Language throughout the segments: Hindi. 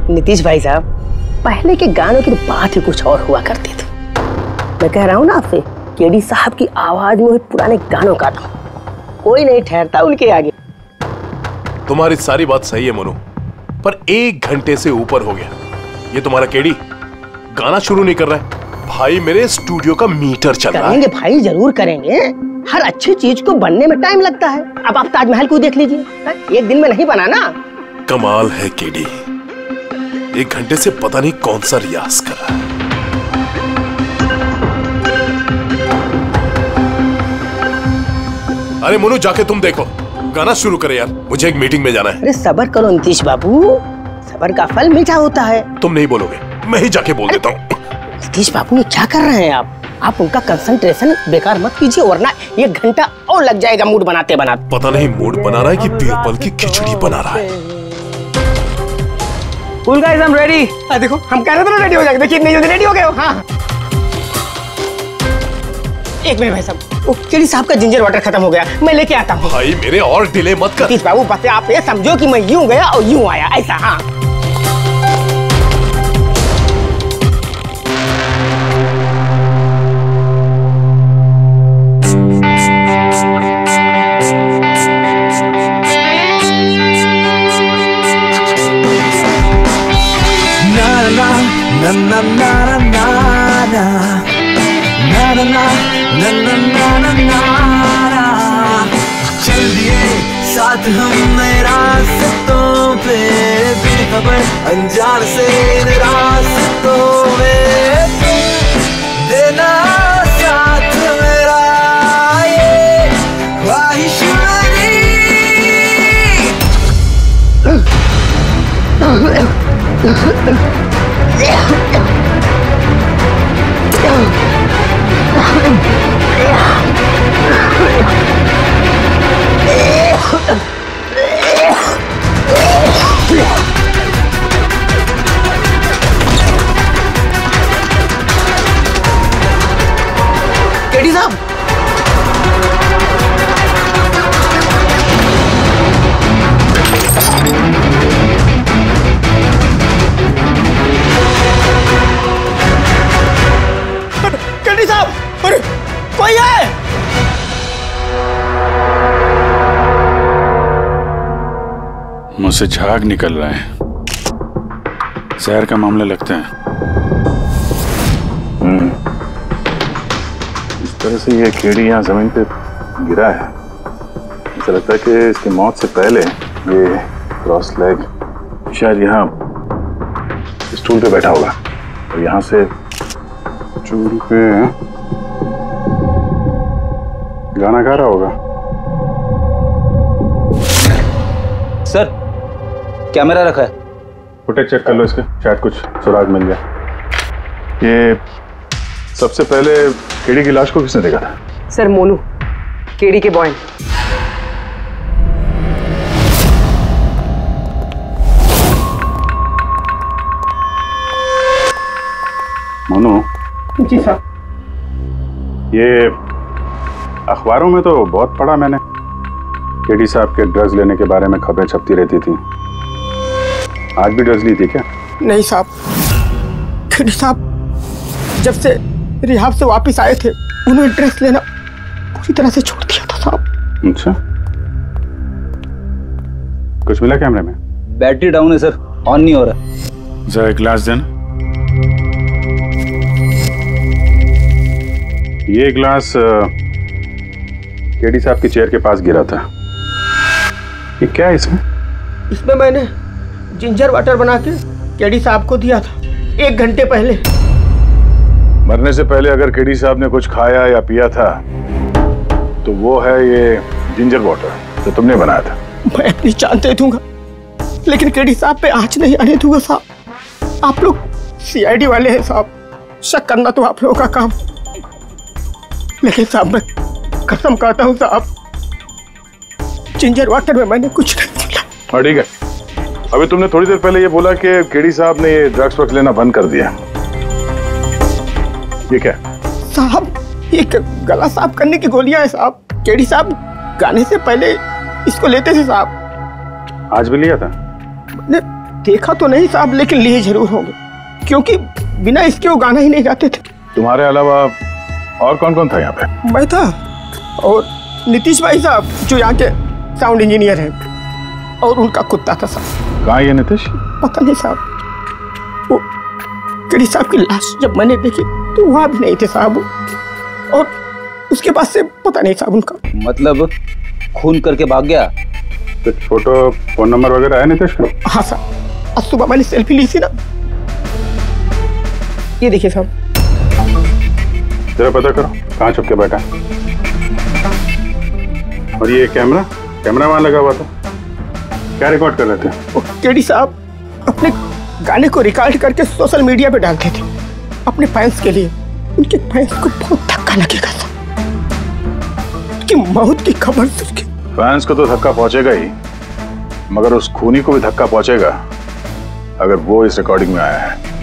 नीतीश भाई साहब, पहले के गानों की बात ही कुछ और हुआ करती थी। मैं कह रहा हूँ ना आपसे, केडी साहब की आवाज में पुराने गानों का था, कोई नहीं ठहरता उनके आगे। तुम्हारी सारी बात सही है मनु, पर 1 घंटे से ऊपर हो गया, ये तुम्हारा केडी गाना शुरू नहीं कर रहा है। भाई मेरे स्टूडियो का मीटर चल रहा है। करेंगे भाई, जरूर करेंगे। हर अच्छी चीज को बनने में टाइम लगता है। अब आप ताजमहल को देख लीजिए, एक दिन में नहीं बना ना। कमाल है केडी, 1 घंटे से पता नहीं कौन सा रियाज कर रहा है। अरे मोनू, जाके तुम देखो, गाना शुरू करे यार, मुझे एक मीटिंग में जाना है। अरे सब्र करो नीतीश बाबू, सब्र का फल मीठा होता है। तुम नहीं बोलोगे, मैं ही जाके बोल देता हूँ। नीतीश बाबू, ये क्या कर रहे हैं आप उनका कंसंट्रेशन बेकार मत कीजिए, वरना 1 घंटा और लग जाएगा मूड बनाते बनाते। पता नहीं मूड बना रहा है कि बीरबल की खिचड़ी बना रहा है। Cool guys, I'm ready। देखो, हम कह रहे थे ना रेडी हो जाएंगे, देखिए इतनी जल्दी रेडी हो गए हो। हाँ, एक मिनट भाई साहब, वो केडी साहब का जिंजर वाटर खत्म हो गया, मैं लेके आता हूँ। भाई मेरे और डिले मत कर। नीतीश बाबू, बस आप ये समझो कि मैं यूं गया और यूं आया, ऐसा। हाँ, na na na na na na na na na na na na na na चल दिए साथ हम नए रास्तों पे, बेखबर अनजान से इन रास्तों में देना साथ मेरा, ये ख्वाहिश केडी साहब, केडी साहब, अरे कोई है? मुझसे झाग निकल रहा है, जहर का मामला लगता है। इस तरह से ये केडी यहाँ जमीन पे गिरा है, ऐसा लगता है कि इसकी मौत से पहले ये क्रॉस लेग शायद यहाँ स्टूल पे बैठा होगा और यहाँ से स्टूल पे गाना गा रहा होगा। सर, कैमरा रखा है, फुटेज चेक कर लो इसके, शायद कुछ सुराग मिल जाए। ये सबसे पहले केडी की लाश को किसने देखा था? सर, मोनू, केडी के बॉय। मोनू जी साहब। ये अखबारों में तो बहुत पढ़ा मैंने, केडी साहब के ड्रग्स लेने के बारे में खबरें छपती रहती थी। आज भी ड्रग्स ली थी क्या? नहीं साहब, केडी साहब जब से रिहाब से वापस आए थे, उन्होंने ड्रग्स लेना पूरी तरह से छोड़ दिया था साहब। अच्छा, कुछ मिला कैमरे में? बैटरी डाउन है सर, ऑन नहीं हो रहा। जरा एक ग्लास देना। ये ग्लास केडी साहब की चेयर के पास गिरा था। ये क्या है इसमें? इसमें मैंने जिंजर वाटर बना के केडी साहब को दिया था 1 घंटे पहले। मरने से पहले अगर केडी साहब ने कुछ खाया या पिया था तो वो है ये जिंजर वाटर जो तुमने बनाया था। मैं अपनी जान दे दूंगा, लेकिन केडी साहब पे आँच नहीं आने दूंगा साहब। आप लोग CID वाले हैं साहब, शक करना तो आप लोगों का काम, लेकिन साहब मैं कसम खाता हूँ साहब, जिंजर वाटर में मैंने कुछ नहीं मिला। हाँ ठीक है, अभी तुमने थोड़ी देर पहले ये बोला कि केडी साहब ने ये ड्रग्स वक्त लेना बंद कर दिया, ये क्या? साहब, ये गला साफ करने की गोलियां हैं साहब। केडी साहब गाने से पहले इसको लेते थे साहब। आज भी लिया था? देखा तो नहीं साहब, लेकिन लिए जरूर होंगे, क्योंकि बिना इसके वो गाना ही नहीं गाते थे। तुम्हारे अलावा और कौन कौन था यहाँ पे? मैं था और नीतीश भाई साहब जो यहाँ के साउंड इंजीनियर हैं, और उनका कुत्ता था साहब। कहाँ ये नीतीश? पता नहीं साहब, वो केडी साहब की लाश जब मैंने देखी तो वहाँ भी नहीं थे साहब, और उसके बाद से पता नहीं साहब उनका। मतलब खून करके भाग गया? कुछ फोटो फोन नंबर वगैरह है नीतीश का? हाँ साहब, आज सुबह मैंने सेल्फी ली थी ना, ये देखिए साहब। जरा पता करो कहाँ छुप के बैठा है। और ये कैमरा वहां लगा हुआ था, क्या रिकॉर्ड कर रहे थे? वो केडी साहब अपने गाने को रिकॉर्ड करके सोशल मीडिया पे डालते थे अपने फैंस के लिए। उनके फैंस को बहुत धक्का लगेगा साहब, उनकी मौत की खबर सुन के। फैंस को तो धक्का पहुंचेगा ही, मगर उस खूनी को भी धक्का पहुंचेगा अगर वो इस रिकॉर्डिंग में आया है।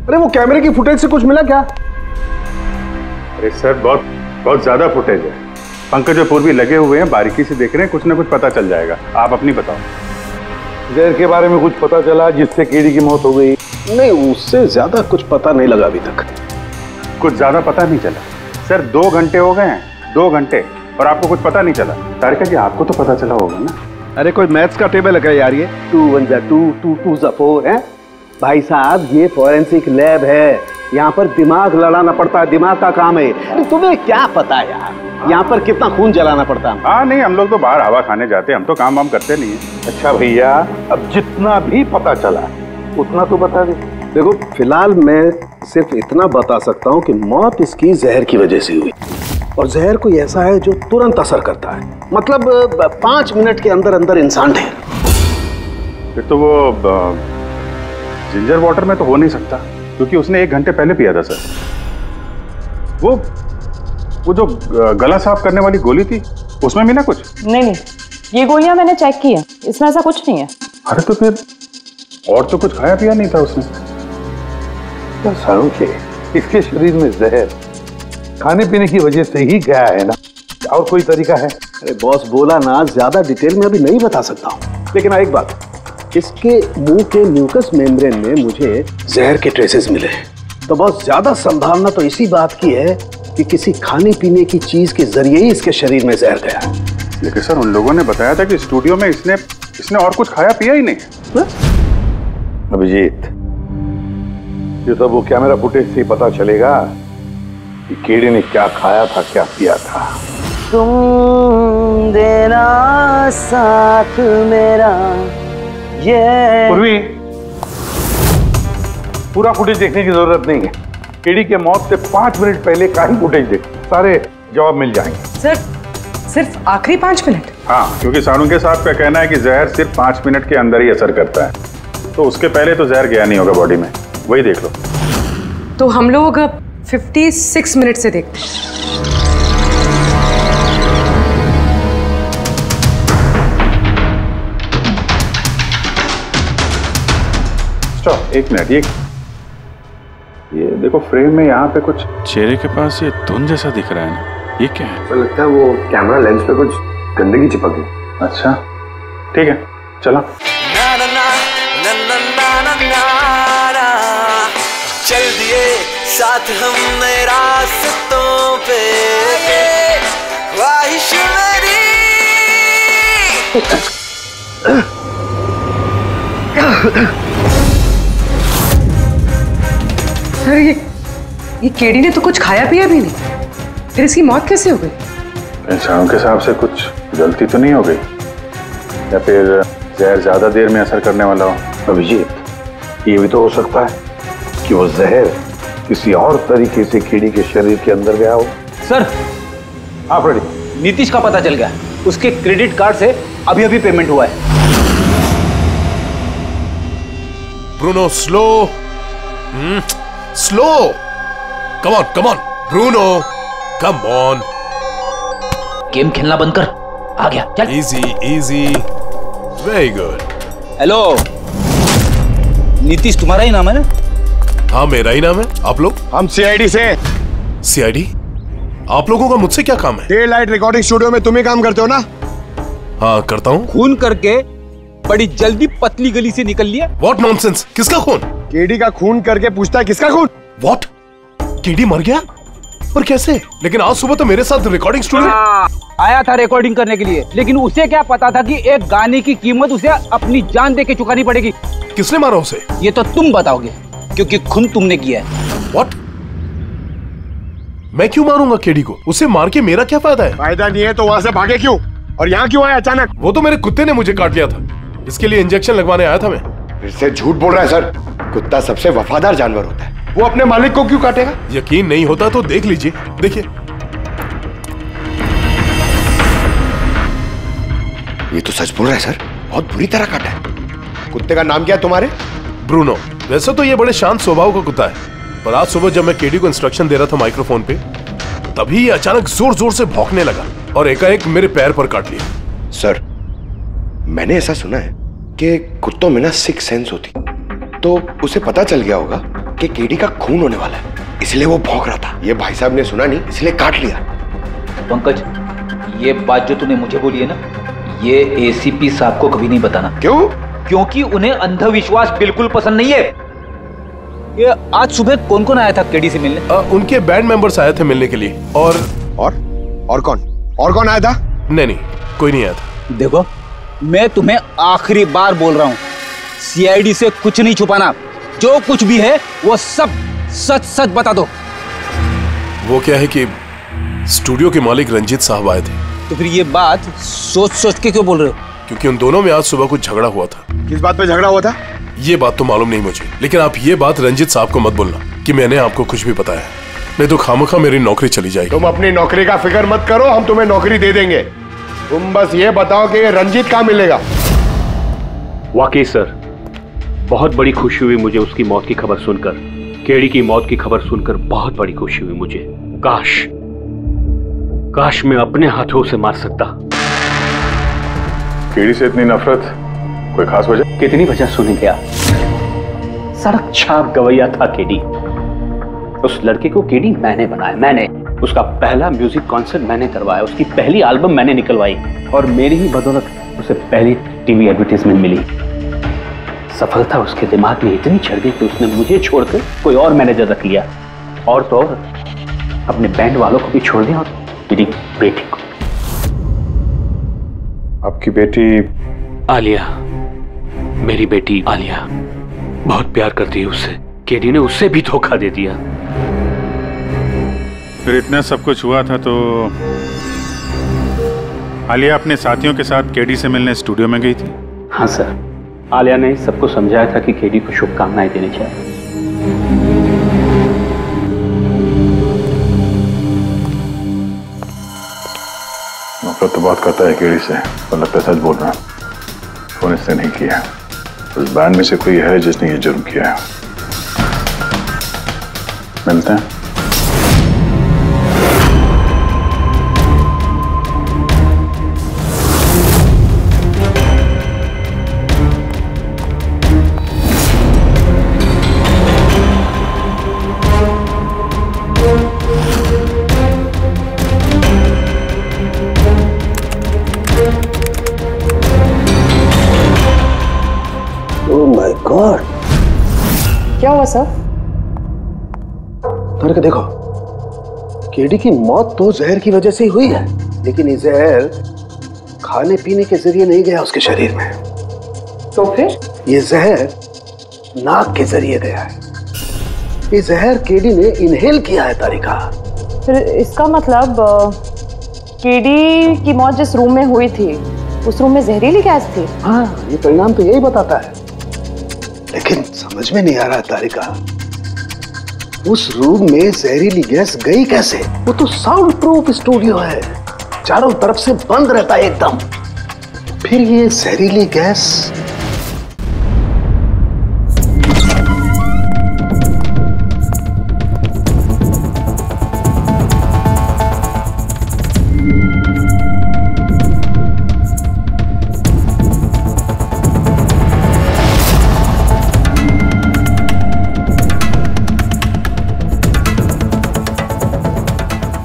अरे वो कैमरे की फुटेज से कुछ मिला क्या? अरे सर बहुत ज्यादा फुटेज है। पंकज और पूर्वी लगे हुए हैं, बारीकी से देख रहे हैं, कुछ ना कुछ पता चल जाएगा। आप अपनी बताओ। जहर के बारे में कुछ पता चला जिससे केडी की मौत हो गई? नहीं, उससे ज्यादा कुछ पता नहीं लगा अभी तक। कुछ ज्यादा पता नहीं चला सर, 2 घंटे हो गए हैं, 2 घंटे, और आपको कुछ पता नहीं चला। तारिका जी आपको तो पता चला होगा ना? अरे कोई मैथ्स का टेबल है यार, ये 2 1 जा 2 2 2 जा 4 है भाई साहब। ये फॉरेंसिक लैब है, यहाँ पर दिमाग लड़ाना पड़ता है, दिमाग का काम है। अरे तुम्हें क्या पता यार, यहाँ पर कितना खून जलाना पड़ता है? हाँ नहीं, हम लोग तो बाहर हवा खाने जाते हैं, हम तो काम वाम करते नहीं है। अच्छा भैया, अब जितना भी पता चला उतना तो बता दे। देखो फिलहाल मैं सिर्फ इतना बता सकता हूँ कि मौत इसकी जहर की वजह से हुई, और जहर कोई ऐसा है जो तुरंत असर करता है, मतलब 5 मिनट के अंदर अंदर इंसान ढेर। फिर तो वो जिंजर वाटर में तो हो नहीं सकता, क्योंकि उसने 1 घंटे पहले पिया था सर। वो जो गला साफ करने वाली गोली थी उसमें मिला कुछ? नहीं, ये गोलियां मैंने चेक की है, इसमें ऐसा कुछ नहीं है। अरे तो फिर और तो कुछ खाया पिया नहीं था उसने? के इसके शरीर में जहर खाने पीने की वजह से ही गया है ना, और कोई तरीका है? अरे बॉस बोला ना, ज्यादा डिटेल में अभी नहीं बता सकता हूँ, लेकिन एक बात, इसके मुंह के म्यूकस मेम्ब्रेन में मुझे जहर के ट्रेसेस मिले हैं। तो बहुत ज्यादा संभावना तो इसी बात की है कि किसी खाने पीने की चीज के जरिए ही इसके शरीर में जहर गया। लेकिन सर उन लोगों ने बताया था कि स्टूडियो में इसने और कुछ खाया पिया ही नहीं। अभिजीत, ये सब वो कैमरा फुटेज से ही पता चलेगा कि केडी ने क्या खाया था, क्या पिया था। तुम देना साथ मेरा, ये पूर्वी, पूरा फुटेज देखने की जरूरत नहीं है। केडी के मौत से 5 मिनट पहले का ही फुटेज देख, सारे जवाब मिल जाएंगे। सर सिर्फ आखिरी 5 मिनट? हाँ, क्योंकि सारुंगे साहब का कहना है कि जहर सिर्फ 5 मिनट के अंदर ही असर करता है, तो उसके पहले तो जहर गया नहीं होगा बॉडी में। वही देख लो। तो हम लोग 56 मिनट से देखते हैं। Stop, 1 minute. ये देखो फ्रेम में यहाँ पे कुछ चेहरे के पास ये धुन जैसा दिख रहा है ना, ये क्या है? तो लगता है वो कैमरा लेंस पे कुछ गंदगी चिपक गई। अच्छा ठीक है, चला। चल दिए साथ हम नए रास्तों पे, ख्वाहिश मेरी। सर ये केडी ने तो कुछ खाया पिया भी नहीं, फिर इसकी मौत कैसे हो गई? इंसानों के हिसाब से कुछ गलती तो नहीं हो गई, या फिर जहर ज्यादा देर में असर करने वाला हो? अभिजीत, ये भी तो हो सकता है कि वो जहर किसी और तरीके से केडी के शरीर के अंदर गया हो। सर आप रेडी? नीतीश का पता चल गया, उसके क्रेडिट कार्ड से अभी अभी पेमेंट हुआ है। Bruno slow, slow, come on Bruno, come on. Game खेलना बंद कर, आ गया, चल। Easy, very good. Hello, Nitish तुम्हारा ही नाम है ना? हाँ मेरा ही नाम है। आप लोग? हम सीआईडी से। सीआईडी? आप लोगों का मुझसे क्या काम है? डे लाइट रिकॉर्डिंग स्टूडियो में तुम ही काम करते हो ना? हाँ करता हूँ। खून करके बड़ी जल्दी पतली गली से निकल लिया। What nonsense? किसका खून? केडी का खून करके पूछता है किसका खून? व्हाट? केडी मर गया? और कैसे? लेकिन आज सुबह तो मेरे साथ रिकॉर्डिंग स्टूडियो आया था रिकॉर्डिंग करने के लिए, लेकिन उसे क्या पता था कि एक गाने की कीमत उसे अपनी जान दे के चुकानी पड़ेगी। किसने मारा उसे? ये तो तुम बताओगे, क्योंकि खून तुमने किया है। व्हाट? मैं क्यों मारूंगा केडी को? उसे मार के मेरा क्या फायदा है? फायदा नहीं है तो वहां से भागे क्यों? और यहाँ क्यों आया अचानक? वो तो मेरे कुत्ते ने मुझे काट लिया था, इसके लिए इंजेक्शन लगवाने आया था मैं। फिर से झूठ बोल रहा है सर। कुत्ता सबसे वफादार जानवर होता है, वो अपने मालिक को क्यों काटेगा? यकीन नहीं होता तो देख लीजिए, देखिए। ये तो सच बोल रहा है सर, बहुत बुरी तरह काटा है। कुत्ते का नाम क्या है तुम्हारे? ब्रूनो। वैसे तो ये बड़े शांत स्वभाव का कुत्ता है, पर आज सुबह जब मैं केडी को इंस्ट्रक्शन दे रहा था माइक्रोफोन पे, तभी ये अचानक जोर जोर से भौंकने लगा और एकाएक मेरे पैर पर काट लिया। सर, मैंने ऐसा सुना है कि कुत्तों में ना सिक्स सेंस होती, तो उसे पता चल गया होगा कि केडी का खून होने वाला है, इसलिए वो भौंक रहा था। ये भाई साहब ने सुना नहीं, इसलिए काट लिया। पंकज, ये बात जो तूने मुझे बोली है ना, ये एसीपी साहब को कभी नहीं बताना। क्यों? क्योंकि उन्हें अंधविश्वास बिल्कुल पसंद नहीं है। ये आज सुबह कौन कौन आया था केडी से मिलने? उनके बैंड मेंबर्स आए थे मिलने के लिए। और कौन आया था? नहीं, कोई नहीं आया था। देखो, मैं तुम्हें आखिरी बार बोल रहा हूँ, सीआईडी से कुछ नहीं छुपाना। जो कुछ भी है वो सब सच सच बता दो। वो क्या है कि स्टूडियो के मालिक रंजीत साहब आए थे। तो फिर ये बात सोच सोच के क्यों बोल रहे हो? क्योंकि उन दोनों में आज सुबह कुछ झगड़ा हुआ था। किस बात पे झगड़ा हुआ था? ये बात तो मालूम नहीं मुझे, लेकिन आप ये बात रंजीत साहब को मत बोलना कि मैंने आपको कुछ भी बताया, नहीं तो खामखा मेरी नौकरी चली जाएगी। तुम अपनी नौकरी का फिक्र मत करो, हम तुम्हें नौकरी दे देंगे। तुम बस ये बताओ कि रंजीत कहाँ मिलेगा। वाकई सर, बहुत बड़ी खुशी हुई मुझे उसकी मौत की खबर सुनकर। केडी की मौत की खबर सुनकर बहुत बड़ी खुशी हुई मुझे। काश मैं अपने हाथों से मार सकता। केडी से इतनी नफरत, कोई खास वजह? कितनी वजह सुनेंगे आप? सड़क छाप गवैया था केडी। उस लड़के को केडी मैंने बनाया, मैंने उसका पहला म्यूजिक कॉन्सर्ट मैंने करवाया, उसकी पहली एल्बम मैंने निकलवाई, और मेरी ही बदौलत उसे पहली टीवी एडवर्टाइजमेंट मिली। सफलता उसके दिमाग में इतनी चढ़ गई कि उसने मुझे छोड़कर कोई और मैनेजर रख लिया, और तो और अपने बैंड वालों को भी छोड़ दिया, और मेरी बेटी को। आपकी बेटी आलिया, मेरी बेटी आलिया बहुत प्यार करती है उससे। केडी ने उससे भी धोखा दे दिया। फिर इतना सब कुछ हुआ था तो आलिया अपने साथियों के साथ केडी से मिलने स्टूडियो में गई थी? हाँ सर, आलिया ने सबको समझाया था कि केडी को शुभकामनाएं देनी चाहिए। नफरत तो बात करता है केडी से, पर लगता है सच बोल रहा है। फोन इसने नहीं किया, उस बैंड में से कोई है जिसने ये जुर्म किया है। मिलते हैं। गॉड, क्या हुआ सर? करके देखो, केडी की मौत तो जहर की वजह से ही हुई है, लेकिन ये जहर खाने पीने के जरिए नहीं गया उसके शरीर में। तो फिर? ये जहर नाक के जरिए गया है। ये जहर केडी ने इनहेल किया है तारिका। फिर इसका मतलब केडी की मौत जिस रूम में हुई थी, उस रूम में जहरीली गैस थी? हाँ, ये परिणाम तो यही बताता है, लेकिन समझ में नहीं आ रहा तारिका, उस रूम में जहरीली गैस गई कैसे? वो तो साउंड प्रूफ स्टूडियो है, चारों तरफ से बंद रहता है एकदम। फिर ये जहरीली गैस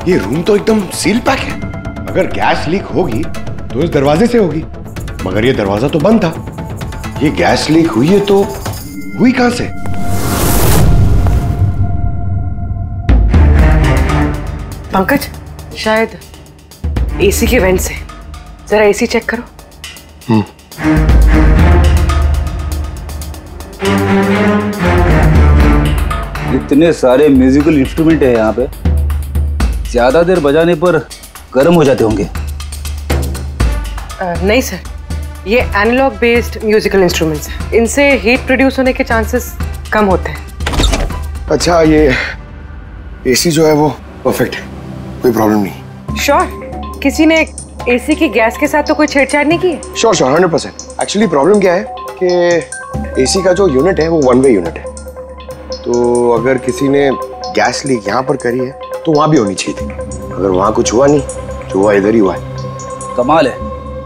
ये रूम तो एकदम सील पैक है। अगर गैस लीक होगी तो इस दरवाजे से होगी, मगर ये दरवाजा तो बंद था। ये गैस लीक हुई है तो हुई कहां से? पंकज, शायद एसी के वेंट से। जरा एसी चेक करो। इतने सारे म्यूजिकल इंस्ट्रूमेंट है यहाँ पे, ज्यादा देर बजाने पर गर्म हो जाते होंगे। नहीं सर, ये एनालॉग बेस्ड म्यूजिकल इंस्ट्रूमेंट्स हैं। इनसे हीट प्रोड्यूस होने के चांसेस कम होते हैं। अच्छा, ये एसी जो है वो परफेक्ट है, कोई प्रॉब्लम नहीं? श्योर। किसी ने एसी की गैस के साथ तो कोई छेड़छाड़ नहीं की है? श्योर 100%। एक्चुअली प्रॉब्लम क्या है कि एसी का जो यूनिट है वो वन वे यूनिट है, तो अगर किसी ने गैस लीक यहाँ पर करी है तो वहां भी होनी चाहिए थी। अगर वहां कुछ हुआ नहीं, जो हुआ इधर ही हुआ है। कमाल है,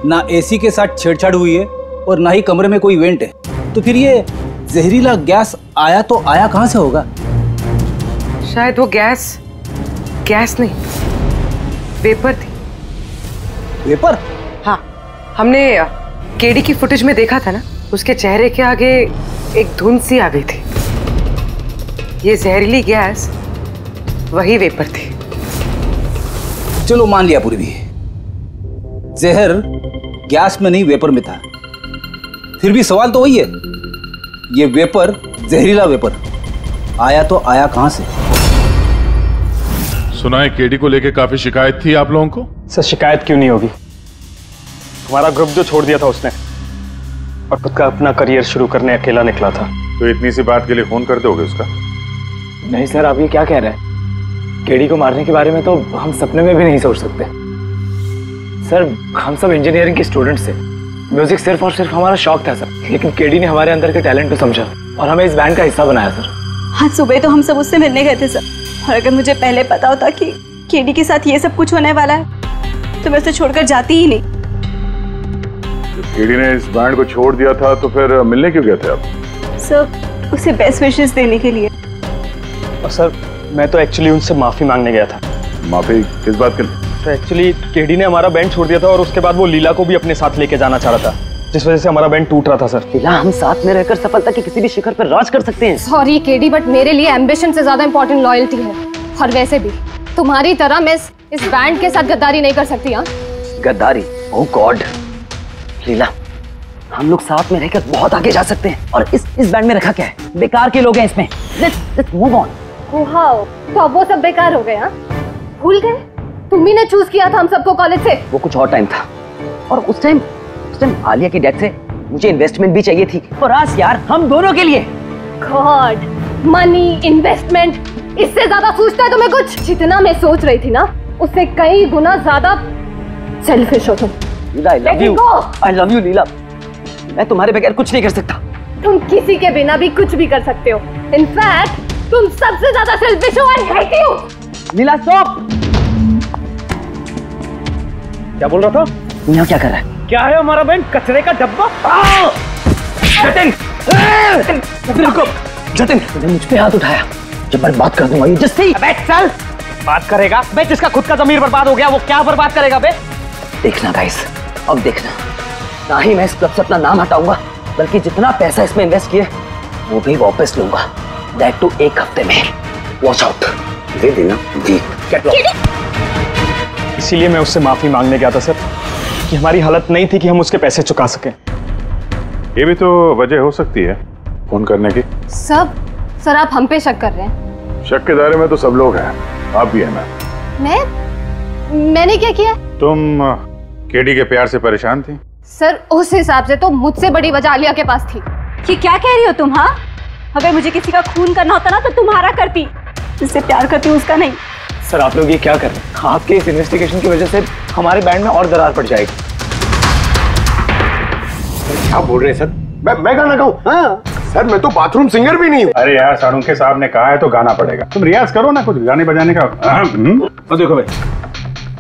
ना एसी के साथ छेड़छाड़ हुई है और ना ही कमरे में कोई वेंट है, तो फिर ये जहरीला गैस आया तो आया कहां से होगा? शायद वो गैस नहीं, वेपर थी। वेपर? हाँ, हमने केडी की फुटेज में देखा था ना, उसके चेहरे के आगे एक धुंध सी आ गई थी। ये जहरीली गैस वही वेपर थी। चलो मान लिया पूर्वी, जहर गैस में नहीं वेपर में था। फिर भी सवाल तो वही है, ये वेपर, जहरीला वेपर आया तो आया कहां से? सुना है केडी को लेके काफी शिकायत थी आप लोगों को? सर शिकायत क्यों नहीं होगी, हमारा ग्रुप जो छोड़ दिया था उसने और खुद का अपना करियर शुरू करने अकेला निकला था। तो इतनी सी बात के लिए फोन कर दोगे उसका? नहीं सर, आप ये क्या कह रहे हैं? केडी को मारने के बारे में तो हम सपने में भी नहीं सोच सकते। सर हम सब इंजीनियरिंग के स्टूडेंट्स थे, म्यूजिक सिर्फ और सिर्फ हमारा शौक था सर, लेकिन केडी ने हमारे अंदर के टैलेंट को समझा और हमें इस बैंड का हिस्सा बनाया सर। आज सुबह तो हम सब उससे मिलने गए थे सर, और अगर मुझे पहले पता होता कि केडी के साथ ये सब कुछ होने वाला है तो मैं उसे छोड़कर जाती ही नहीं। केडी ने इस बैंड को छोड़ दिया था तो फिर मिलने क्यों गए थे आप? सर उसे बेस्ट विशेस देने के लिए। और सर मैं तो एक्चुअली उनसे माफी मांगने गया था। माफी किस बात के लिए? सर एक्चुअली केडी ने हमारा बैंड छोड़ दिया था और उसके बाद वो लीला को भी अपने साथ लेके जाना चाह रहा था, जिस वजह से हमारा बैंड टूट रहा था सर। लीला, हम साथ में रहकर सफलता के किसी भी शिखर पर राज कर सकते हैं। सॉरी केडी, बट मेरे लिए एम्बिशन से ज्यादा इंपॉर्टेंट लॉयल्टी है। और वैसे भी तुम्हारी तरह मैं इस बैंड के साथ गद्दारी नहीं कर सकती। हाँ, गद्दारी? ओह गॉड लीला, हम लोग साथ में रहकर बहुत आगे जा सकते हैं। और इस बैंड में रखा क्या है? बेकार के लोग हैं इसमें। Let's move on. वाओ, तो अब वो सब बेकार हो गए? हाँ, भूल गए? तुम्ही ने चूज किया था हम सबको कॉलेज से। वो कुछ और टाइम था, और उस टाइम आलिया की डेथ से मुझे इन्वेस्टमेंट भी चाहिए थी, और आज यार हम दोनों के लिए। गॉड, मनी, इन्वेस्टमेंट, इससे ज्यादा सोचता है तुम्हें कुछ? जितना मैं सोच रही थी ना, उससे कई गुना ज्यादा सेल्फिश हो तुम। लीला, I love you लीला, मैं तुम्हारे बगैर कुछ नहीं कर सकता। तुम किसी के बिना भी कुछ भी कर सकते हो। इनफैक्ट तुम सबसे ज्यादा सेल्फिश हो। I hate you. Leela stop. क्या बोल रहा था? यहाँ क्या कर रहा है? क्या है हमारा बैंड? कचरे का डब्बा? जतिन, रुको। जतिन, तुमने मुझ पे हाथ उठाया, जब मैं बात कर दूंगा। Just see. अबे चल। बात करेगा बे? जिसका खुद का ज़मीर बर्बाद हो गया वो क्या बर्बाद करेगा बे? देखना गाइस, अब देखना, ना ही मैं इस क्लब से अपना नाम हटाऊंगा, बल्कि जितना पैसा इसमें इन्वेस्ट किए वो भी वापस लूंगा। दैट टू 1 हफ्ते में। Watch out. दे देना वीक। इसीलिए मैं उससे माफी मांगने गया था सर, कि हमारी हालत नहीं थी कि हम उसके पैसे चुका सकें। ये भी तो वजह हो सकती है फोन करने की। सर आप हम पे शक कर रहे हैं? शक के दायरे में तो सब लोग हैं, आप भी है ना। मैंने क्या किया? तुम केडी के प्यार से परेशान थी? सर उस हिसाब से तो मुझसे बड़ी वजह आलिया के पास थी। कि क्या कह रही हो तुम? हाँ, अगर मुझे किसी का खून करना होता ना तो तुम्हारा करती, जिससे प्यार करती हूँ उसका नहीं। सर आप लोग ये क्या कर रहे हैं? आपके इस इन्वेस्टिगेशन की वजह से हमारे बैंड में और दरार पड़ जाएगी। क्या बोल रहे हैं सर? मैं गाना गाऊं? हाँ सर, मैं तो बाथरूम सिंगर भी नहीं हूँ। अरे यार, सारुंखे साहब ने कहा है तो गाना पड़ेगा। तुम रियाज करो ना कुछ गाने बजाने का। तो देखो भाई,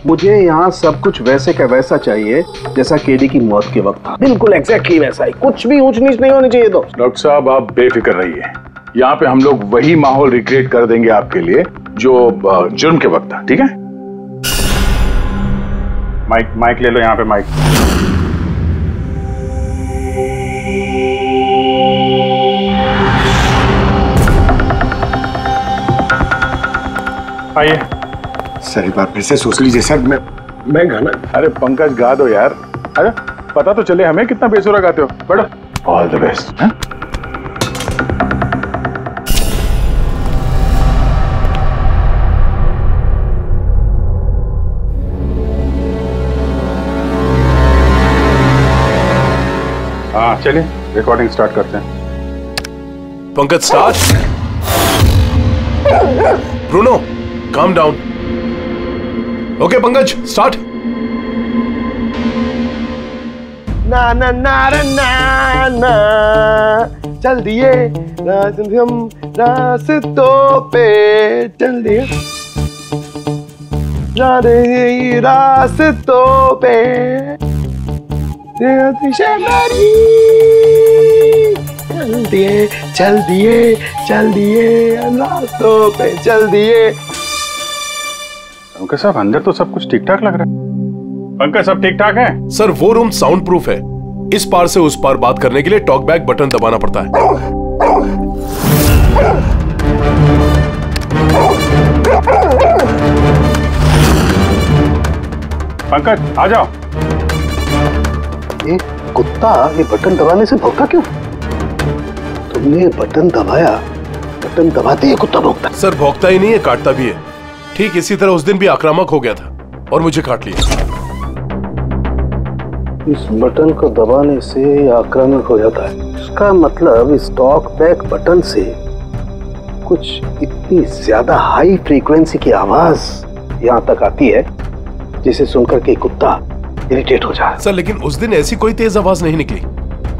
मुझे यहाँ सब कुछ वैसे का वैसा चाहिए जैसा केडी की मौत के वक्त था। बिल्कुल एग्जैक्टली वैसा ही, कुछ भी ऊंच नीच नहीं होनी चाहिए। तो डॉक्टर साहब आप बेफिक्र रहिए, यहाँ पे हम लोग वही माहौल रिक्रिएट कर देंगे आपके लिए जो जुर्म के वक्त था। ठीक है? माइक ले लो, यहाँ पे माइक। आइए सर एक बार फिर से सोच लीजिए सर। मैं गाना। अरे पंकज गा दो यार। अरे पता तो चले हमें कितना बेसुरा गाते हो। बैठो। All the best. हाँ चलिए रिकॉर्डिंग स्टार्ट करते हैं। Pankaj start. Bruno calm down. Okay Pankaj start. ना ना ना ना ना चल दिए हम रास्तों पे चल दिए रास्तों पे चल दिए रास्तों पे चल दिए। पंकज साहब अंदर तो सब कुछ ठीक ठाक लग रहा है। पंकज सब ठीक ठाक है? सर वो रूम साउंड प्रूफ है। इस पार से उस पार बात करने के लिए टॉक बैक बटन दबाना पड़ता है। पंकज आ जाओ। ये कुत्ता ये बटन दबाने से भौंका क्यों? तुमने ये बटन दबाया, बटन दबाते ही कुत्ता भौंकता। सर भौंकता ही नहीं है, काटता भी है। ठीक इसी तरह उस दिन भी आक्रामक हो गया था और मुझे काट लिया। इस बटन को दबाने से आक्रामक हो जाता है। इसका मतलब इस टॉक बैक बटन से कुछ इतनी ज्यादा हाई फ्रीक्वेंसी की आवाज यहाँ तक आती है जिसे सुनकर के कुत्ता इरिटेट हो जाए। सर लेकिन उस दिन ऐसी कोई तेज आवाज नहीं निकली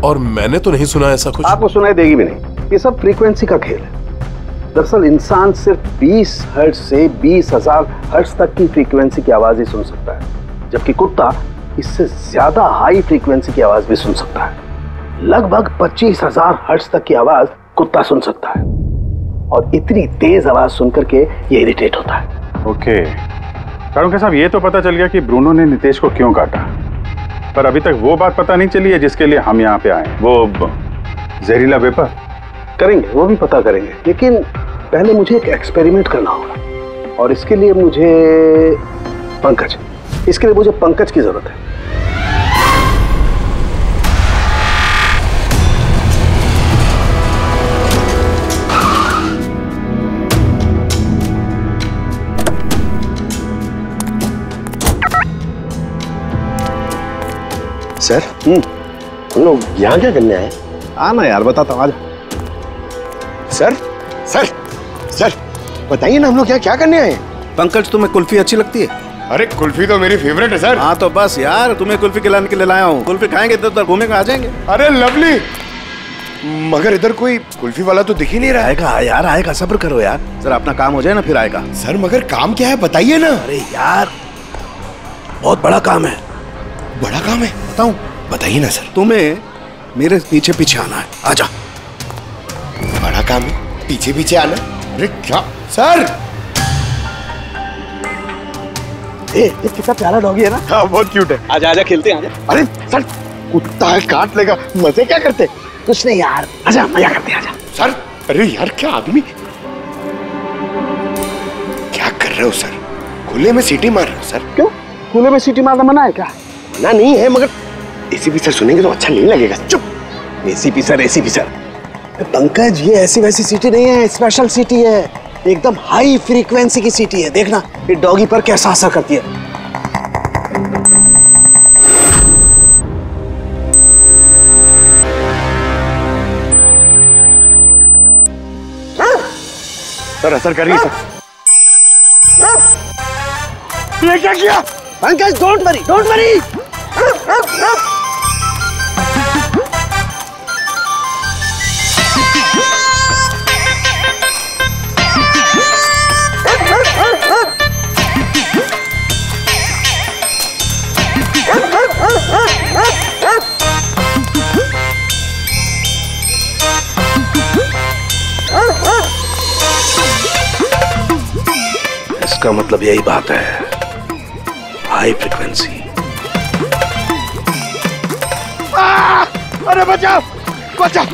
और मैंने तो नहीं सुना ऐसा कुछ। आपको सुनाई देगी भी नहीं। ये सब फ्रीक्वेंसी का खेल है। दरअसल इंसान सिर्फ 20 हर्ट्ज से 20,000 हर्ट्ज तक की फ्रीक्वेंसी की आवाज ही सुन सकता है, जबकि कुत्ता इससे ज्यादा हाई फ्रीक्वेंसी की आवाज भी सुन सकता है। लगभग 25,000 हर्ट्ज तक की आवाज कुत्ता सुन सकता है और इतनी तेज आवाज सुनकर के ये इरिटेट होता है। ओके कारुंके साहब, ये तो पता चल गया कि ब्रूनो ने नितेश को क्यों काटा, पर अभी तक वो बात पता नहीं चली है जिसके लिए हम यहाँ पे आए। वो जहरीला वेपर करेंगे, वो भी पता करेंगे, लेकिन पहले मुझे एक एक्सपेरिमेंट करना होगा और इसके लिए मुझे पंकज की जरूरत है। सर हम लोग यहाँ क्या करने आए? आना यार, बताता हूँ, आजा। सर सर सर बताइए ना हम लोग क्या करने आए? पंकज तुम्हें कुल्फी अच्छी लगती है? अरे कुल्फी तो मेरी फेवरेट है सर। हाँ तो बस यार, तुम्हें कुल्फी खिलाने के लिए लाया हूँ। कुल्फी खाएंगे तो उधर घूमेंगे, आ जाएंगे। अरे लवली, मगर इधर कोई कुल्फी वाला तो दिख ही नहीं रहा। आएगा यार, आएगा, सब्र करो यार, जरा अपना काम हो जाए ना फिर आएगा। सर मगर काम क्या है बताइए ना। अरे यार बहुत बड़ा काम है। बड़ा काम है? बताऊं? बताइए ना सर। तुम्हें मेरे पीछे पीछे आना है, आजा। बड़ा काम है, पीछे पीछे आना? अरे क्या सर? ये कितना प्यारा डॉगी है ना। हाँ बहुत क्यूट है। आजा आजा, खेलते हैं, आजा। अरे सर कुत्ता है, काट लेगा। मजे क्या करते? कुछ नहीं यार, आजा मजा करते हैं, आजा। सर अरे यार क्या आदमी, क्या कर रहे हो सर? खुले में सीटी मार रहे हो सर? क्यों खुले में सीटी मारना मना है क्या? मना नहीं है, मगर एसीपी सर सुनेंगे तो अच्छा नहीं लगेगा। चुप। एसीपी सर पंकज, ये ऐसी वैसी सीटी नहीं है, स्पेशल सीटी है, एकदम हाई फ्रीक्वेंसी की सीटी है। देखना ये डॉगी पर कैसा असर करती है। सर असर कर रही है सर। ये क्या किया? Pankaj don't worry. इसका मतलब यही बात है, हाई फ्रीक्वेंसी। अरे बचाओ बचाओ।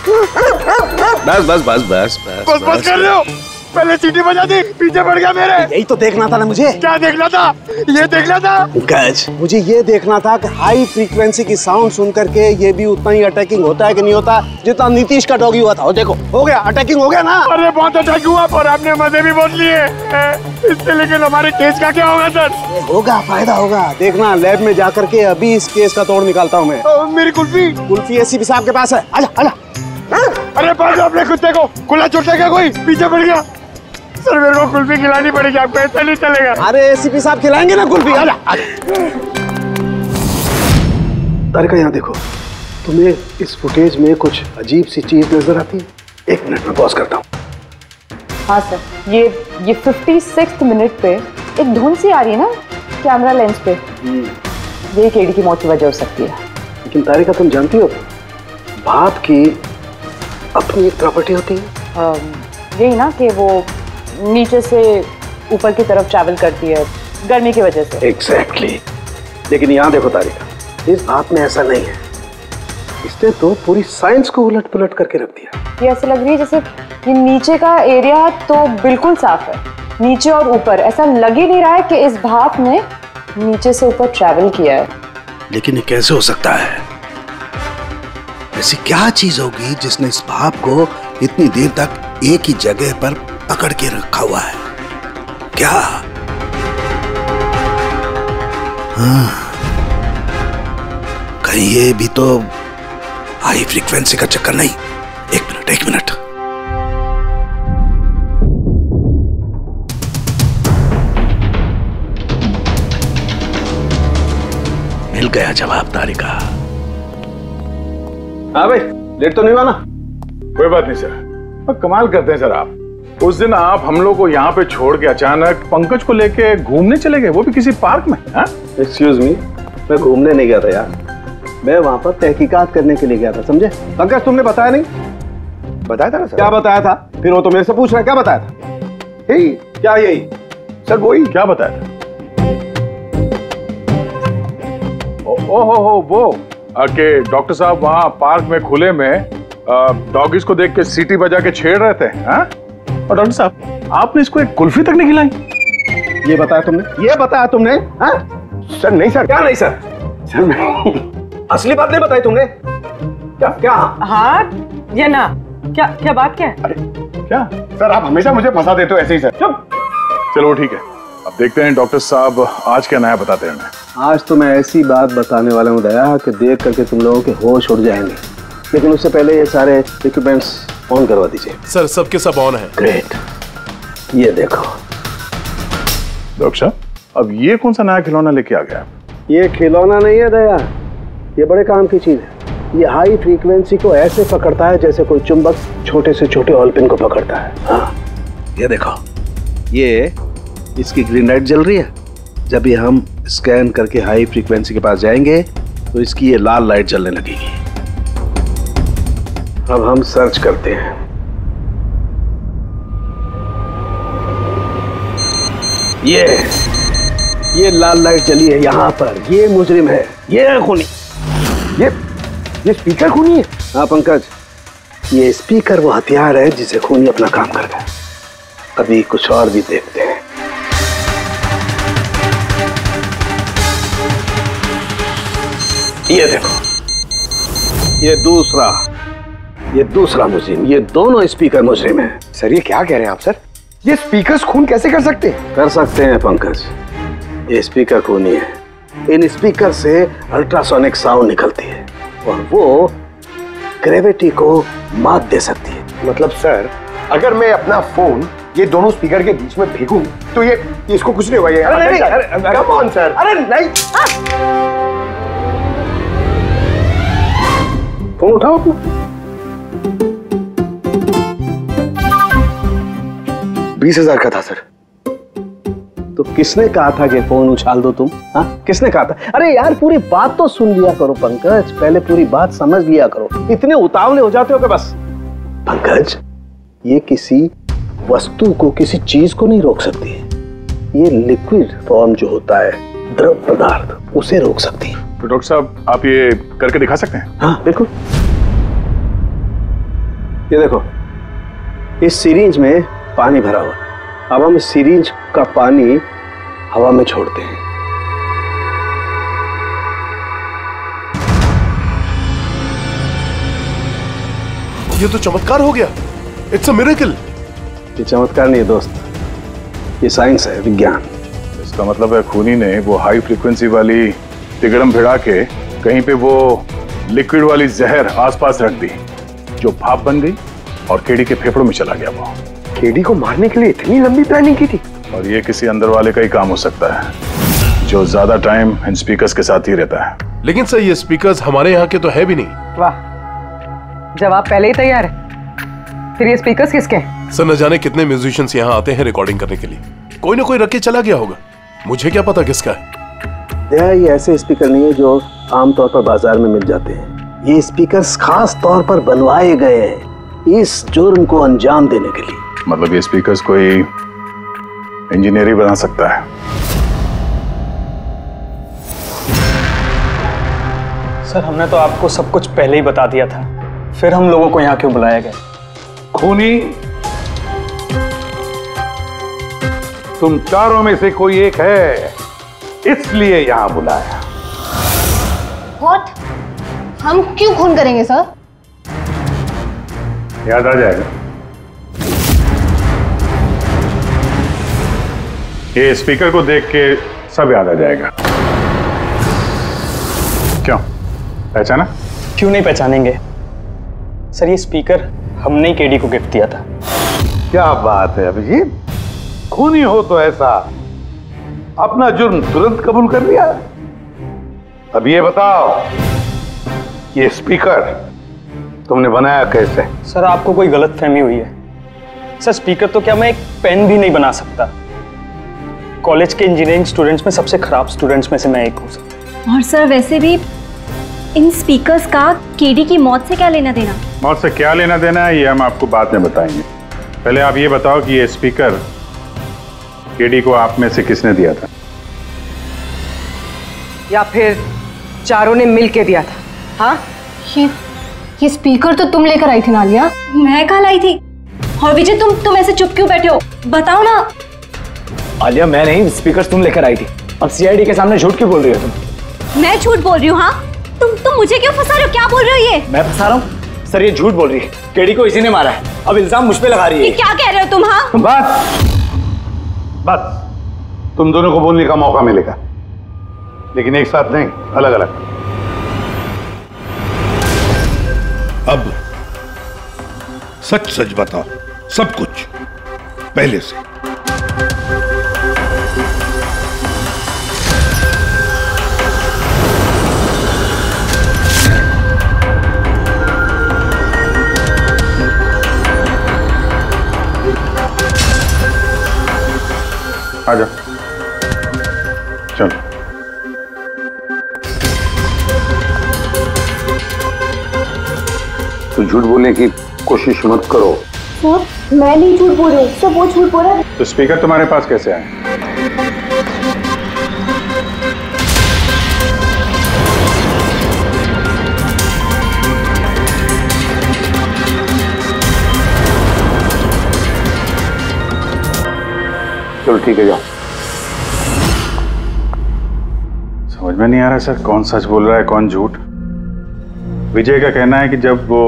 बस बस बस बस बस बस कर रहे हो, पहले सीटी बजा दी, पीछे पड़ गया मेरे। यही तो देखना था ना मुझे। क्या देखना था? ये देखना था पंकज, मुझे ये देखना था कि हाई फ्रीक्वेंसी की साउंड सुन करके ये भी उतना ही अटैकिंग होता है कि नहीं होता जितना नीतीश का डॉगी हुआ था। और देखो हो गया, अटैकिंग हो गया ना। अरे बहुत अटैक हुआ पर आपने मजे भी बहुत लिए इससे, लेकिन हमारे केस का क्या होगा सर? होगा, फायदा होगा, देखना लैब में जाकर के अभी इस केस का तोड़ निकालता हूँ मैं। मेरी कुल्फी? कुल्फी एसीपी साहब के पास है, आजा आजा। अरे बाजू अपने कुत्ते को, खुला छोटा क्या कोई पीछे पड़ गया। सर मेरे को कुल्फी खिलानी पड़ेगी, आपको ऐसा नहीं चलेगा। अरे एसीपी साहब खिलाएंगे ना कुल्फी, आजा। तारिका यहाँ देखो, तुम्हें इस फुटेज में कुछ अजीब सी चीज नजर आती है? 1 मिनट में पॉज करता हूँ। हाँ सर, ये 56 मिनट पे एक धुन सी आ रही है ना कैमरा लेंस पे, ये केडी की मौत की वजह हो सकती है। लेकिन तारिका तुम जानती हो भाप की अपनी एक प्रॉपर्टी होती है। यही ना कि वो नीचे से ऊपर की तरफ ट्रैवल करती है गर्मी की वजह से। एग्जैक्टली। लेकिन यहाँ देखो तारिका, इस भाप में ऐसा नहीं है। इसने तो पूरी साइंस को उलट पुलट करके रख दिया। ये ऐसे लग रही है जैसे ये नीचे का एरिया तो बिल्कुल साफ है, नीचे और ऊपर ऐसा लग ही नहीं रहा है कि इस भाप ने नीचे से ऊपर ट्रैवल किया है। लेकिन ये कैसे हो सकता है? ऐसी क्या चीज होगी जिसने इस भाप को इतनी देर तक एक ही जगह पर पकड़ के रखा हुआ है? क्या? हाँ, कहीं ये भी तो हाई फ्रीक्वेंसी का चक्कर नहीं? एक मिनट। मिल गया जवाब तारिका। हाँ भाई, लेट तो नहीं हुआ ना? कोई बात नहीं सर, कमाल करते हैं सर आप। उस दिन आप हम लोग को यहाँ पे छोड़ के अचानक पंकज को लेके घूमने चले गए, वो भी किसी पार्क में। एक्सक्यूज मी, मैं घूमने नहीं गया था यार, मैं वहां पर तहकीकात करने के लिए गया था, समझे? पंकज तुमने बताया नहीं? बताया था ना सर। क्या बताया था? फिर वो तो मेरे से पूछ रहा है क्या बताया था? यही। क्या यही? सर वही। क्या बताया था? ओ वो कि डॉक्टर साहब वहाँ पार्क में खुले में डॉगीज को देख के सीटी बजा के छेड़ रहे थे। और डॉक्टर साहब आपने इसको एक कुल्फी तक नहीं खिलाई। ये बताया तुमने? ये बताया तुमने? सर नहीं सर। क्या नहीं सर? सर मैं असली बात नहीं बताई तुमने? क्या? हाँ या ना? क्या बात क्या है? अरे क्या सर, आप हमेशा मुझे फंसा देते हो ऐसे ही सर। चुप। चलो ठीक है, अब देखते हैं डॉक्टर साहब आज क्या नया बताते हैं हमें। आज तो मैं ऐसी बात बताने वाला हूँ दया कि देख करके तुम लोगों के होश उड़ जाएंगे, लेकिन उससे पहले ये सारे इक्विपमेंट्स ऑन करवा दीजिए। सर सबके सब ऑन है। ग्रेट। ये देखो डॉक्टर साहब, अब ये कौन सा नया खिलौना लेके आ गया? ये खिलौना नहीं है दया, ये बड़े काम की चीज है। ये हाई फ्रीक्वेंसी को ऐसे पकड़ता है जैसे कोई चुंबक छोटे से छोटे ऑलपिन को पकड़ता है। हाँ, ये देखो, ये इसकी ग्रीन लाइट जल रही है। जब भी हम स्कैन करके हाई फ्रीक्वेंसी के पास जाएंगे तो इसकी ये लाल लाइट जलने लगेगी। अब हम सर्च करते हैं। ये लाल लाइट जली है यहाँ पर, ये मुजरिम है, ये है खूनी। ये स्पीकर खूनी है? हाँ पंकज, ये स्पीकर वो हथियार है जिसे खूनी अपना काम कर गया। अभी कुछ और भी देखते हैं। ये देखो, ये दूसरा मुजरिम, ये दोनों स्पीकर मुजरिम हैं। सर ये क्या कह रहे हैं आप सर? ये स्पीकर्स खून कैसे कर सकते हैं? कर सकते हैं पंकज, ये स्पीकर खूनी है। इन स्पीकर से अल्ट्रासोनिक साउंड निकलती है और वो ग्रेविटी को मात दे सकती है। मतलब सर, अगर मैं अपना फोन ये दोनों स्पीकर के बीच में फेंकूं तो ये इसको कुछ नहीं होगा। ये अरे नहीं, कम ऑन सर। अरे नहीं, फोन उठाओ अपना। 20,000 का था सर। तो किसने कहा था कि फोन उछाल दो तुम? हाँ, किसने कहा था? अरे यार पूरी बात तो सुन लिया करो पंकज, पहले पूरी बात समझ लिया करो। इतने उतावले हो जाते हो कि बस। पंकज, ये किसी वस्तु को, किसी चीज को नहीं रोक सकती है। ये लिक्विड फॉर्म जो होता है, द्रव पदार्थ, उसे रोक सकती है। तो डॉक्टर साहब आप ये करके दिखा सकते हैं? हाँ बिल्कुल। ये देखो, इस सिरिंज में पानी भरा हुआ, अब हम इस सिरिंज का पानी हवा में छोड़ते हैं। ये तो चमत्कार हो गया। It's a miracle. ये चमत्कार नहीं है दोस्त, ये साइंस है, विज्ञान। इसका मतलब है खूनी ने वो हाई फ्रीक्वेंसी वाली तिगड़म भिड़ा के कहीं पे वो लिक्विड वाली जहर आसपास रख दी, जो भाप बन गई और केडी के फेफड़ों में चला गया। वो केडी को मारने के लिए इतनी लंबी प्लानिंग की थी। और ये किसी अंदर वाले का ही काम हो सकता है, जो ज्यादा टाइम इन स्पीकर्स के साथ ही रहता है। लेकिन सर, ये स्पीकर्स हमारे यहाँ के तो है भी नहीं। वाह, जवाब पहले ही तैयार है। फिर ये स्पीकर्स किसके हैं? सर, न जाने कितने म्यूजिशियंस यहाँ आते हैं रिकॉर्डिंग करने के लिए। कोई ना कोई रख के चला गया होगा, मुझे क्या पता किसका है। ये ऐसे स्पीकर नहीं है जो आमतौर पर बाजार में मिल जाते हैं। ये स्पीकर्स खास तौर पर बनवाए गए हैं इस जुर्म को अंजाम देने के लिए। मतलब ये स्पीकर्स कोई इंजीनियर ही बना सकता है। सर, हमने तो आपको सब कुछ पहले ही बता दिया था, फिर हम लोगों को यहाँ क्यों बुलाया गया? खूनी तुम चारों में से कोई एक है, इसलिए यहां बुलाया। व्हाट? हम क्यों खून करेंगे सर? याद आ जाएगा। ये स्पीकर को देख के सब याद आ जाएगा। क्यों, पहचाना? क्यों नहीं पहचानेंगे सर, ये स्पीकर हमने ही केडी को गिफ्ट दिया था। क्या बात है अभिजीत, खूनी हो तो ऐसा अपना जुर्म तुरंत कबूल कर लिया। अब ये बताओ, ये स्पीकर तुमने बनाया कैसे? सर, आपको कोई गलतफहमी हुई है। सर, स्पीकर तो क्या मैं एक पेन भी नहीं बना सकता। कॉलेज के इंजीनियरिंग स्टूडेंट्स में सबसे खराब स्टूडेंट्स में से मैं एक हूँ सर। और सर, वैसे भी इन स्पीकर्स का केडी की मौत से क्या लेना देना? मौत से क्या लेना देना है ये हम आपको बाद में बताएंगे। पहले आप ये बताओ कि ये स्पीकर केडी को आप में से किसने दिया था? या फिर चारों ने मिल के दिया था? हाँ, ये स्पीकर तो तुम लेकर आई थी ना आलिया? मैं कहाँ लाई थी? और विजय, तुम ऐसे चुप क्यों बैठे हो? बताओ ना। आलिया, मैं नहीं, स्पीकर तुम लेकर आई थी। अब सीआईडी के सामने झूठ क्यों बोल रही हो तुम? मैं झूठ बोल रही हूँ? हाँ, तुम मुझे क्यों फंसा रहे हो? क्या बोल रहे हो ये? मैं फंसा रहा हूँ? सर, ये झूठ बोल रही है। केडी को इसी ने मारा है, अब इल्जाम मुझ पे लगा रही है। ये क्या कह रहे हो तुम? हाँ, बस तुम दोनों को बोलने का मौका मिलेगा, लेकिन एक साथ नहीं, अलग अलग। अब सच सच बताओ, सब कुछ पहले से। आजा, चलो। तो झूठ बोलने की कोशिश मत करो। सर, मैं नहीं झूठ बोल रही हूँ, सब वो झूठ बोल रहा है। तो स्पीकर तुम्हारे पास कैसे आए? चलो ठीक है, जाओ। समझ में नहीं आ रहा सर, कौन सच बोल रहा है कौन झूठ। विजय का कहना है कि जब वो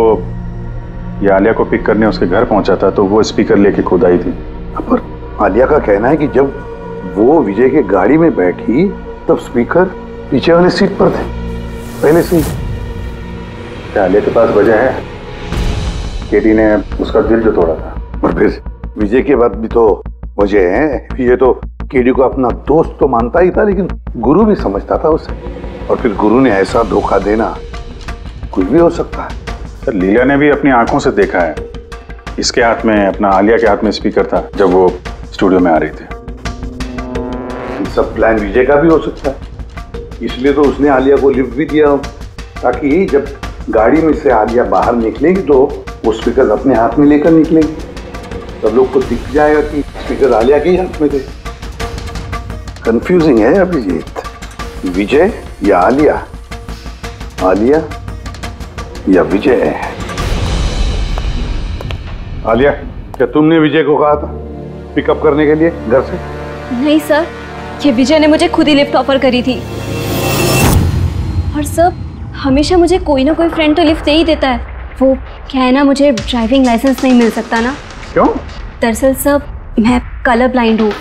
ये आलिया को पिक करने उसके घर पहुंचा था तो वो स्पीकर लेके खुद आई थी। पर आलिया का कहना है कि जब वो विजय के गाड़ी में बैठी तब स्पीकर पीछे वाले सीट पर थे पहले से। क्या आलिया के पास वजह है? केडी ने उसका दिल जो तोड़ा था। और फिर विजय के बाद भी तो वजह है। ये तो केडी को अपना दोस्त तो मानता ही था, लेकिन गुरु भी समझता था उसे। और फिर गुरु ने ऐसा धोखा देना, कुछ भी हो सकता है। सर, लीला ने भी अपनी आंखों से देखा है, इसके हाथ में, अपना आलिया के हाथ में स्पीकर था जब वो स्टूडियो में आ रही थी। ये सब प्लान विजय का भी हो सकता है, इसलिए तो उसने आलिया को लिफ्ट भी दिया, ताकि जब गाड़ी में से आलिया बाहर निकलेगी तो वो स्पीकर अपने हाथ में लेकर निकलेगी, सब लोग को दिख जाएगा कि स्पीकर आलिया के हाथ में थे। कंफ्यूजिंग है अभिजीत, विजय या आलिया, आलिया या विजय। आलिया, क्या तुमने विजय को कहा था पिकअप करने के लिए घर से? नहीं सर, ये विजय ने मुझे खुद ही लिफ्ट ऑफर करी थी। और सर, हमेशा मुझे कोई ना कोई फ्रेंड तो लिफ्ट दे ही देता है। वो क्या है ना, मुझे ड्राइविंग लाइसेंस नहीं मिल सकता ना। क्यों? दरअसल सर, मैं कलर ब्लाइंड हूँ,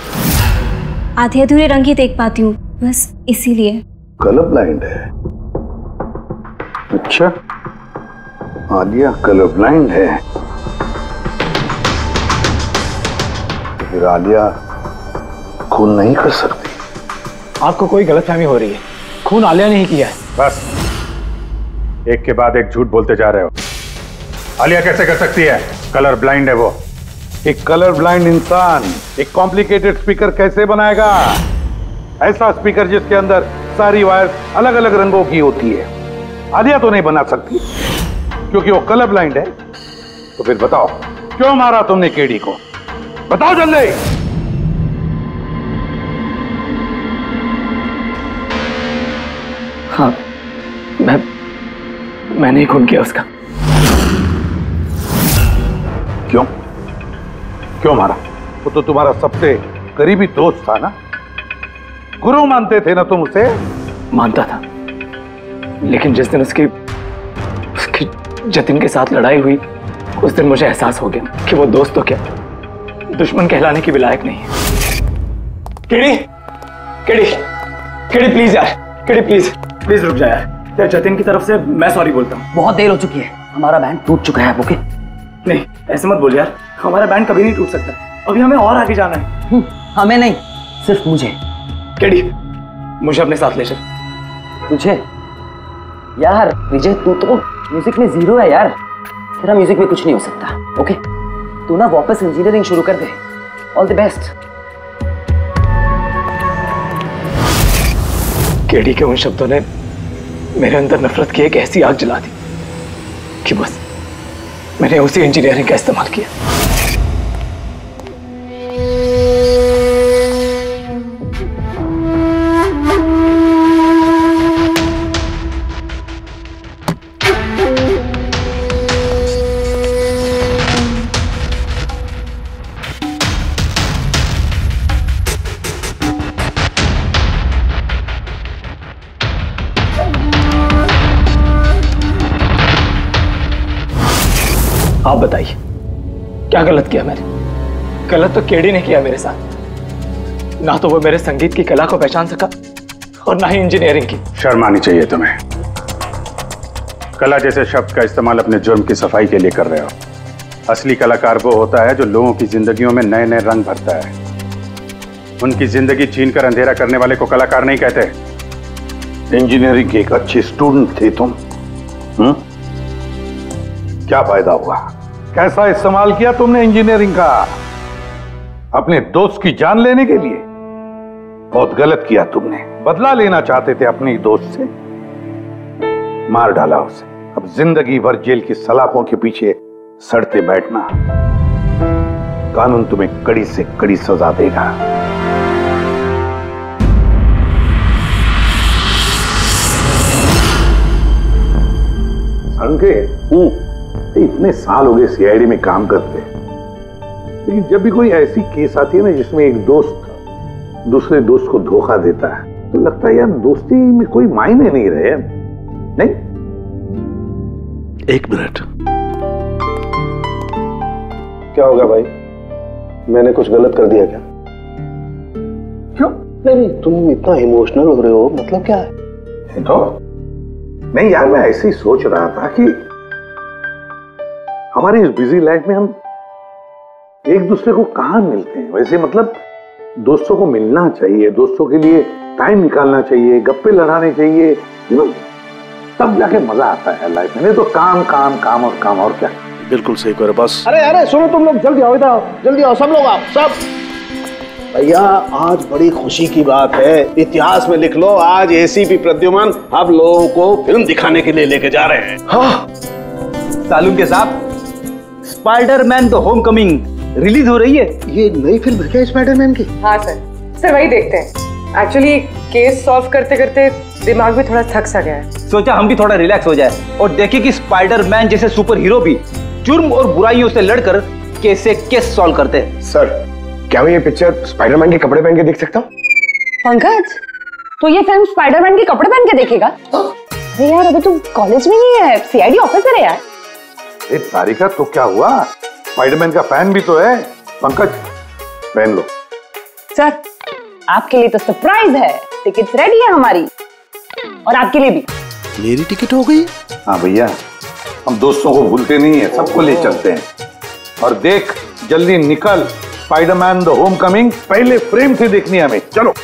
आधे अधूरे रंग ही देख पाती हूँ, बस इसीलिए। कलर ब्लाइंड है? अच्छा, आलिया कलर ब्लाइंड है तो फिर आलिया खून नहीं कर सकती। आपको कोई गलतफहमी हो रही है, खून आलिया ने ही किया है। बस, एक के बाद एक झूठ बोलते जा रहे हो। आलिया कैसे कर सकती है? कलर ब्लाइंड है वो। एक कलर ब्लाइंड इंसान एक कॉम्प्लिकेटेड स्पीकर कैसे बनाएगा? ऐसा स्पीकर जिसके अंदर सारी वायर अलग अलग रंगों की होती है। आलिया तो नहीं बना सकती क्योंकि वो कलर ब्लाइंड है। तो फिर बताओ, क्यों मारा तुमने केडी को? बताओ जल्दी। हाँ, मैंने ही खून किया उसका। क्यों? क्यों मारा? वो तो तुम्हारा सबसे करीबी दोस्त था ना, गुरु मानते थे ना तुम उसे? मानता था, लेकिन जिस दिन उसकी जतिन के साथ लड़ाई हुई, उस दिन मुझे एहसास हो गया कि वो दोस्त तो क्या, दुश्मन कहलाने की भी लायक नहीं है। केडी, केडी, केडी प्लीज यार, केडी प्लीज प्लीज रुक जा यार। जतिन की तरफ से मैं सॉरी बोलता हूँ। बहुत देर हो चुकी है, हमारा बैंड टूट चुका है। ओके? नहीं, ऐसे मत बोल यार, हमारा बैंड कभी नहीं टूट सकता। अभी हमें और आगे जाना है। हमें नहीं, सिर्फ मुझे। केडी, मुझे अपने साथ ले चल। तुझे? यार विजय, तू तो म्यूजिक में जीरो है यार, तेरा म्यूजिक में कुछ नहीं हो सकता। ओके? तू ना वापस इंजीनियरिंग शुरू कर दे। All the best. केडी के उन शब्दों ने मेरे अंदर नफरत की एक ऐसी आग जला दी कि बस मैंने उसी इंजीनियरिंग का इस्तेमाल किया। आप बताइए, क्या गलत किया मैंने? गलत तो केडी ने किया मेरे साथ। ना तो वो मेरे संगीत की कला को पहचान सका और ना ही इंजीनियरिंग की। शर्म आनी चाहिए तुम्हें। कला जैसे शब्द का इस्तेमाल अपने जुर्म की सफाई के लिए कर रहे हो। असली कलाकार वो होता है जो लोगों की जिंदगियों में नए नए रंग भरता है। उनकी जिंदगी छीनकर अंधेरा करने वाले को कलाकार नहीं कहते। इंजीनियरिंग के एक अच्छे स्टूडेंट थे तुम। क्या फायदा हुआ? कैसा इस्तेमाल किया तुमने इंजीनियरिंग का? अपने दोस्त की जान लेने के लिए? बहुत गलत किया तुमने। बदला लेना चाहते थे अपने दोस्त से, मार डाला उसे। अब जिंदगी भर जेल की सलाखों के पीछे सड़ते बैठना। कानून तुम्हें कड़ी से कड़ी सजा देगा। संकेत, इतने साल हो गए सीआईडी में काम करते, लेकिन जब भी कोई ऐसी केस आती है ना जिसमें एक दोस्त दूसरे दोस्त को धोखा देता है, तो लगता है यार दोस्ती में कोई मायने नहीं रहे। नहीं? एक मिनट। क्या होगा भाई? मैंने कुछ गलत कर दिया क्या? क्यों? नहीं, तुम इतना इमोशनल हो रहे हो, मतलब क्या है? तो नहीं यार, मैं ऐसे ही सोच रहा था कि हमारी इस बिजी लाइफ में हम एक दूसरे को कहां मिलते हैं। वैसे मतलब दोस्तों को मिलना चाहिए, दोस्तों के लिए टाइम निकालना चाहिए, गप्पे लड़ाने चाहिए, तब जाके मजा आता है लाइफ में। नहीं तो काम काम काम और काम, और क्या। बिल्कुल सही करो बस। अरे अरे सुनो तुम लोग, जल्दी आओ, इधर आओ, जल्दी आओ, सब लोग आओ, सब। भैया आज बड़ी खुशी की बात है, इतिहास में लिख लो, आज एसीपी प्रद्युमन आप लोगों को फिल्म दिखाने के लिए लेके जा रहे हैं। हाँ सालून के साथ स्पाइडरमैन द होमकमिंग रिलीज हो रही है। ये नई फिल्म है क्या स्पाइडरमैन की? हाँ सर वही देखते हैं। एक्चुअली केस सॉल्व करते करते दिमाग भी थोड़ा थक सा गया है। सोचा हम भी थोड़ा रिलैक्स हो जाए और देखें कि स्पाइडरमैन जैसे सुपर हीरो भी जुर्म और बुराइयों से लड़कर केस से केस सॉल्व करते हैं। सर, क्या मैं ये पिक्चर स्पाइडरमैन के कपड़े पहन के देख सकता हूँ? पंकज, तो ये फिल्म स्पाइडरमैन के कपड़े पहन के देखेगा? अरे यार, अभी तू कॉलेज में नहीं है, सीआईडी ऑफिसर है यार। तारिका, तो क्या हुआ? स्पाइडरमैन का फैन भी तो है। पंकज, पहन लो। सर, आपके लिए तो सरप्राइज है। टिकट्स रेडी है हमारी, और आपके लिए भी। मेरी टिकट हो गई? हाँ भैया, हम दोस्तों को भूलते नहीं है, सबको ले चलते हैं। और देख, जल्दी निकल, स्पाइडरमैन द होम कमिंग पहले फ्रेम से देखनी है हमें। चलो।